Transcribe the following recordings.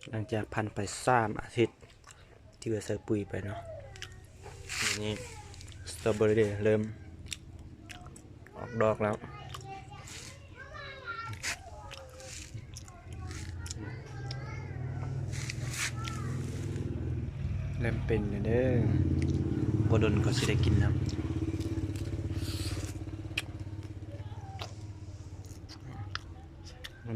หลังจากพันไป3 อาทิตย์ที่เราใส่ปุ๋ยไปเนาะนี่สตรอเบอรี่เริ่มออกดอกแล้วเริ่มเป็นเด้อบดนก็สิได้กินแล้วมั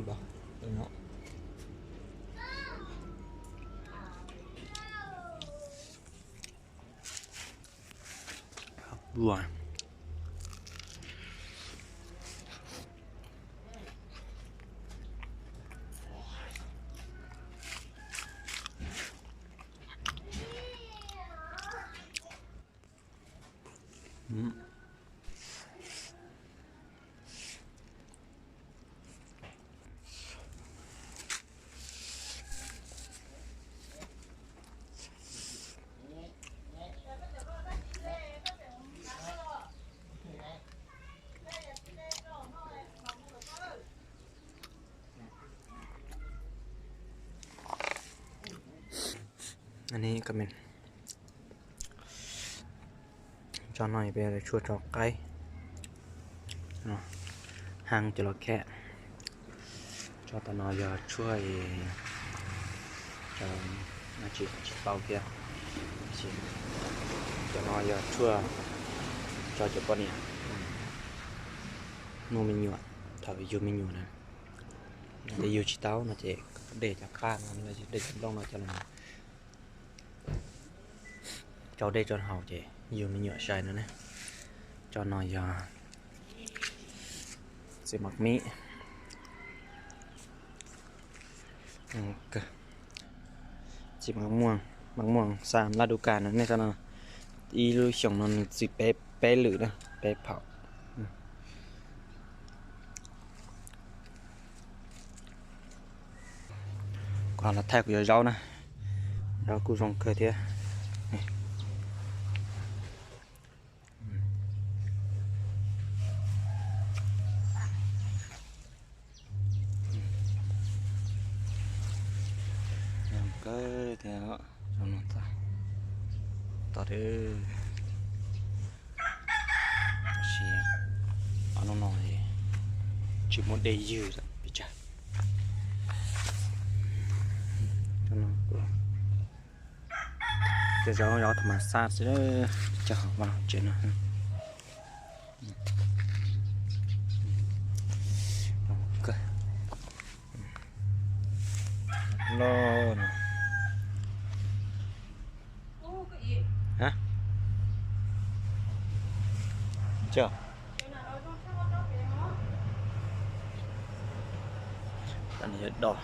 นบอกเนาะบัวอันนี้ก็เป็นจอหน่อยไปช่วยจอกไก่เนาะหางจระเข้จอตนอยช่วยจะมาจีเป่าเกียร์จอนอยช่วยจอจะปนเนี่ยนูมิญวถ้าไปยูมิญวนะจะยูชิเต้านะเจ๊เดจากป้ามันเลยเดจากต้องเราจะลงเจ้าได้จนเห่าเจอยู่มีเหยื่อใช่นั่นนะจอนอยาเสียมักมีก็จิมักม่วง3 ฤดูกาลนั่นนี่ก็นะอีลูกชงนนสิเป๊ะหรือนะเป๊ะเผาก่อนเราแทกอยู่เจ้านะเรากูส่งเกิดเถอะก็เดี๋ยวจำนวนต่อเด้อเชียเอาหน่อยจิมดได้ยืดพี่จ๋าจำนวนก็จะเอาธรรมชาติสิเด้อจะหาว่าเจนนะก็รอนะฮะเจ้าตอนนี้ดอก